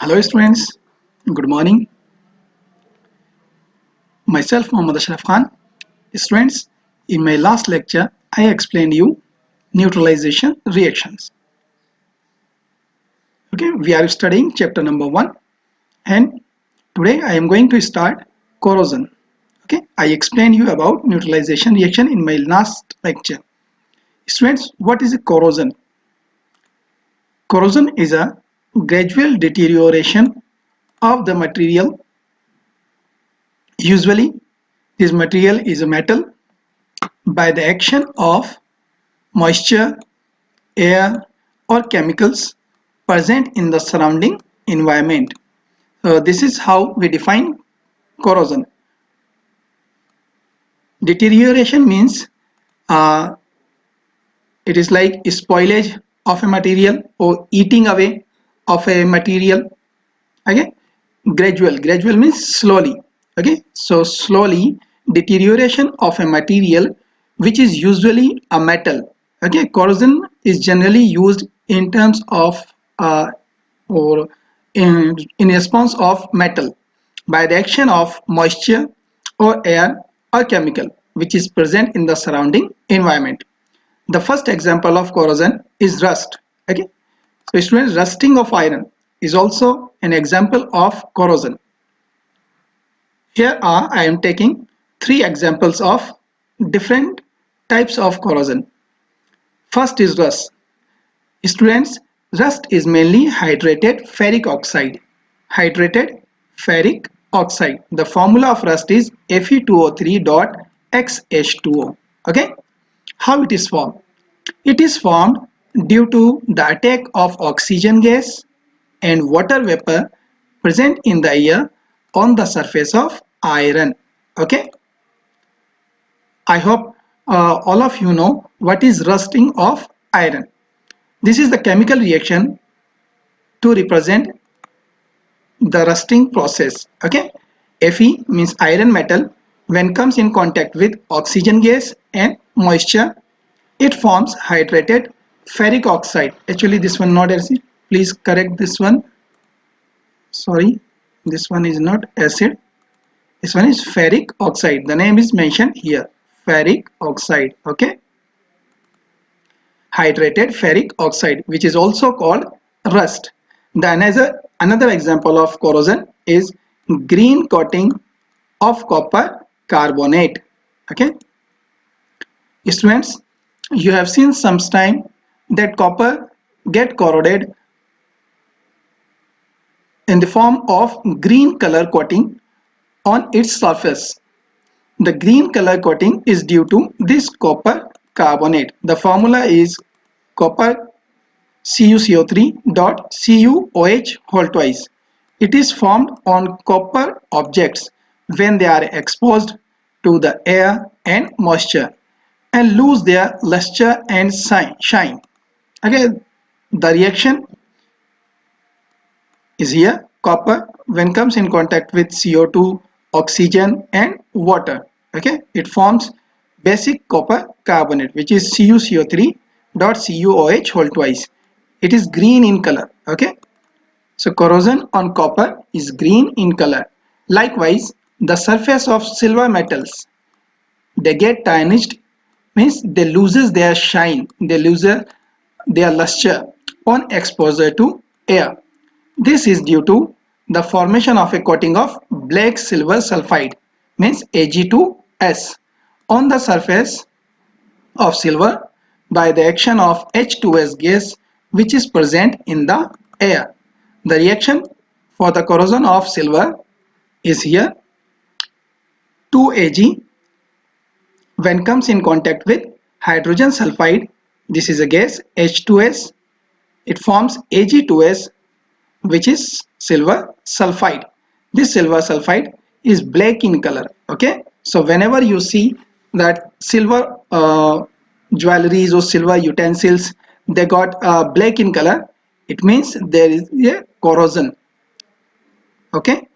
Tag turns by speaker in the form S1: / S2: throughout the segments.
S1: Hello students, good morning. Myself Mohammad Ashraf Khan. Students, in my last lecture I explained you neutralization reactions. Okay, we are studying chapter number 1 and today I am going to start corrosion. Okay, I explained you about neutralization reaction in my last lecture. Students, what is a corrosion? Corrosion is a gradual deterioration of the material. Usually, this material is a metal by the action of moisture, air, or chemicals present in the surrounding environment. This is how we define corrosion. Deterioration means uh, it is like spoilage of a material or eating away of a material. Okay, gradual means slowly. Okay, so slowly deterioration of a material which is usually a metal. Okay, corrosion is generally used in terms of or in response of metal by the action of moisture or air or chemical which is present in the surrounding environment. The first example of corrosion is rust. Okay, so students, rusting of iron is also an example of corrosion. Here are I am taking three examples of different types of corrosion. First is rust. Students, rust is mainly hydrated ferric oxide. Hydrated ferric oxide. The formula of rust is Fe2O3.XH2O. Okay? How it is formed? It is formed due to the attack of oxygen gas and water vapor present in the air on the surface of iron. Okay? I hope all of you know what is rusting of iron. This is the chemical reaction to represent the rusting process. Okay, Fe means iron metal. When comes in contact with oxygen gas and moisture, it forms hydrated ferric oxide. Actually, this one not acid. Please correct this one. Sorry, this one is not acid. This one is ferric oxide. The name is mentioned here. Ferric oxide. Okay, hydrated ferric oxide, which is also called rust. Another example of corrosion is green coating of copper carbonate. Okay, students, you have seen sometime that copper get corroded in the form of green color coating on its surface. The green color coating is due to this copper carbonate. The formula is copper CuCO3 dot CuOH whole twice. It is formed on copper objects when they are exposed to the air and moisture and lose their luster and shine. Again, the reaction is here. Copper when comes in contact with CO2, oxygen and water. Okay, it forms basic copper carbonate which is CuCO3 dot CuOH whole twice. It is green in color. Okay, so corrosion on copper is green in color. Likewise, the surface of silver metals, they get tarnished, means they loses their shine, they lose their luster on exposure to air. This is due to the formation of a coating of black silver sulfide, means Ag2S, on the surface of silver by the action of H2S gas which is present in the air. The reaction for the corrosion of silver is here. 2Ag when comes in contact with hydrogen sulfide, this is a gas H2S, it forms Ag2S which is silver sulfide. This silver sulfide is black in color. Okay, so whenever you see that silver jewelries or silver utensils, they got black in color, it means there is a corrosion. Okay,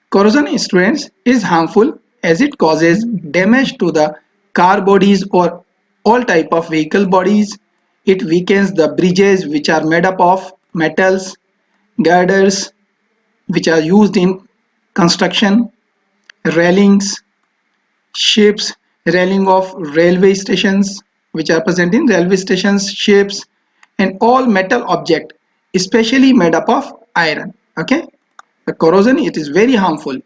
S1: corrosion, students, is harmful as it causes damage to the car bodies or all type of vehicle bodies. It weakens the bridges which are made up of metals, girders, which are used in construction, railings, ships, railing of railway stations, which are present in railway stations, ships, and all metal object, especially made up of iron. Okay, the corrosion, it is very harmful.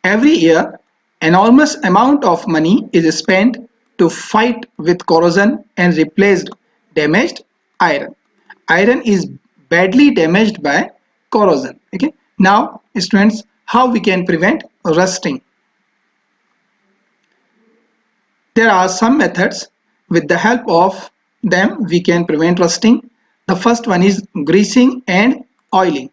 S1: Every year, enormous amount of money is spent to fight with corrosion and replace damaged iron. Iron is badly damaged by corrosion. Okay. Now, students, how we can prevent rusting? There are some methods. With the help of them, we can prevent rusting. The first one is greasing and oiling.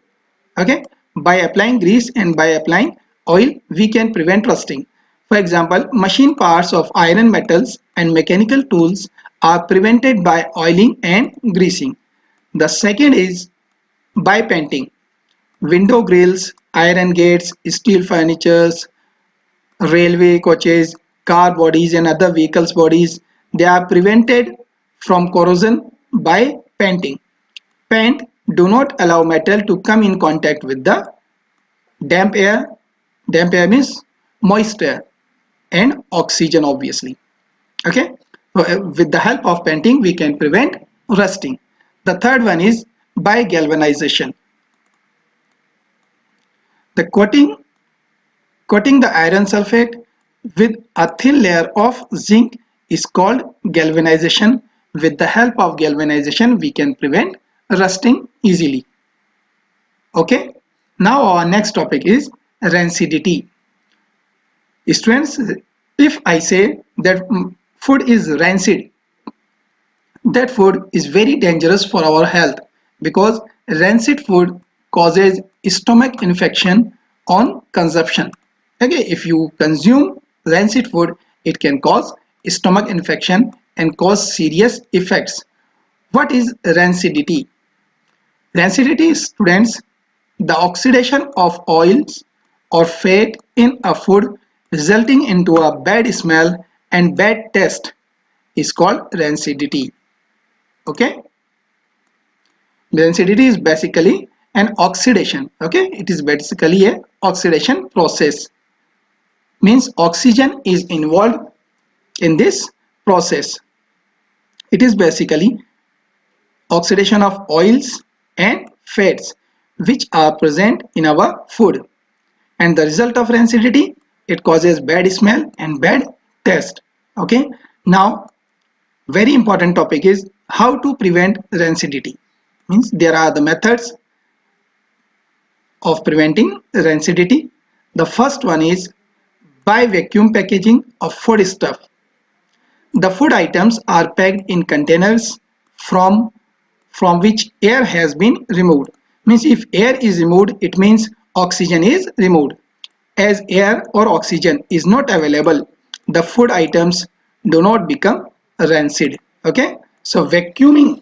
S1: Okay, by applying grease and by applying oil, we can prevent rusting. For example, machine parts of iron metals and mechanical tools are prevented by oiling and greasing. The second is by painting. Window grills, iron gates, steel furnitures, railway coaches, car bodies and other vehicles bodies, they are prevented from corrosion by painting. Paint do not allow metal to come in contact with the damp air. Damp air means moist air and oxygen, obviously. Okay, so with the help of painting we can prevent rusting. The third one is by galvanization. The coating the iron sulfate with a thin layer of zinc is called galvanization. With the help of galvanization we can prevent rusting easily. Okay, now our next topic is rancidity. Students, if I say that food is rancid, that food is very dangerous for our health, because rancid food causes stomach infection on consumption. Okay, if you consume rancid food, it can cause stomach infection and cause serious effects. What is rancidity? Rancidity, students, the oxidation of oils or fat in a food resulting into a bad smell and bad taste is called rancidity. Okay, rancidity is basically an oxidation. Okay, it is basically a oxidation process. Means oxygen is involved in this process. It is basically oxidation of oils and fats which are present in our food, and the result of rancidity, it causes bad smell and bad taste. Okay, now very important topic is how to prevent rancidity. Means there are the methods of preventing rancidity. The first one is by vacuum packaging of food stuff. The food items are packed in containers from which air has been removed. Means if air is removed, it means oxygen is removed. As air or oxygen is not available, the food items do not become rancid. Okay, so vacuum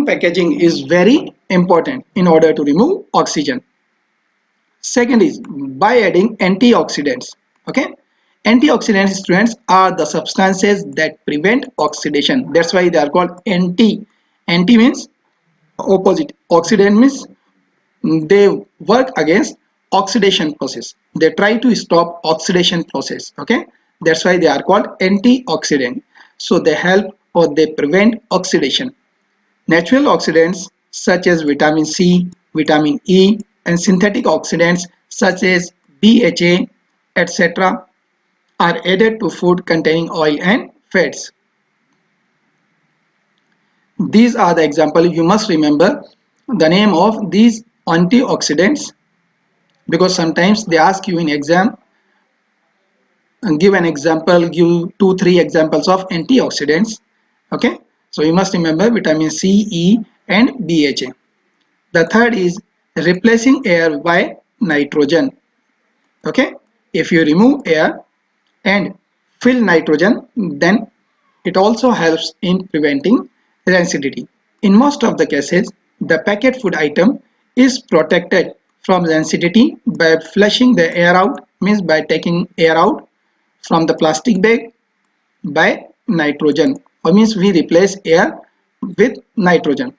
S1: packaging is very important in order to remove oxygen. Second is by adding antioxidants. Okay, antioxidants, students, are the substances that prevent oxidation. That's why they are called anti. Anti means opposite. Oxidant means they work against oxidation process. They try to stop oxidation process. Okay, that's why they are called antioxidant. So they help or they prevent oxidation. Natural oxidants such as vitamin C, vitamin E, and synthetic oxidants such as BHA, etc., are added to food containing oil and fats. These are the examples. You must remember the name of these antioxidants, because sometimes they ask you in exam and give an example, give 2 3 examples of antioxidants. Okay, so you must remember vitamin C, E, and BHA. The third is replacing air by nitrogen. Okay, if you remove air and fill nitrogen, then it also helps in preventing rancidity. In most of the cases, the packet food item is protected from rancidity by flushing the air out, means by taking air out from the plastic bag by nitrogen, or means we replace air with nitrogen.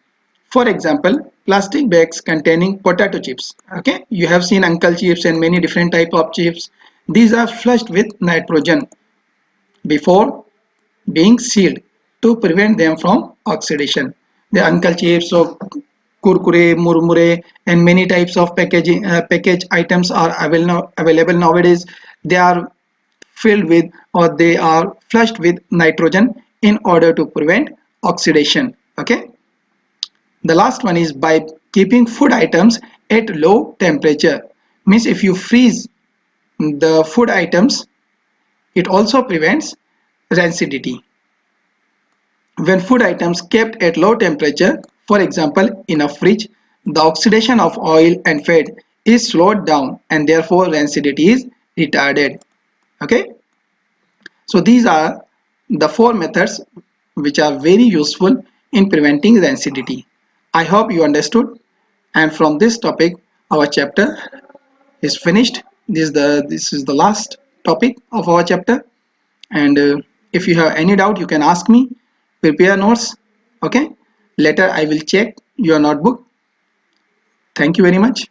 S1: For example, plastic bags containing potato chips. Okay, you have seen uncle chips and many different type of chips. These are flushed with nitrogen before being sealed to prevent them from oxidation. The uncle chips or kurkure, murmure, and many types of package items are available nowadays. They are filled with or they are flushed with nitrogen in order to prevent oxidation. Okay. The last one is by keeping food items at low temperature. Means if you freeze the food items, it also prevents rancidity. When food items kept at low temperature, for example in a fridge, the oxidation of oil and fat is slowed down and therefore rancidity is retarded. Okay, so these are the four methods which are very useful in preventing rancidity. I hope you understood, and from this topic our chapter is finished. This is the last topic of our chapter, and if you have any doubt you can ask me. Prepare notes. Okay, later I will check your notebook. Thank you very much.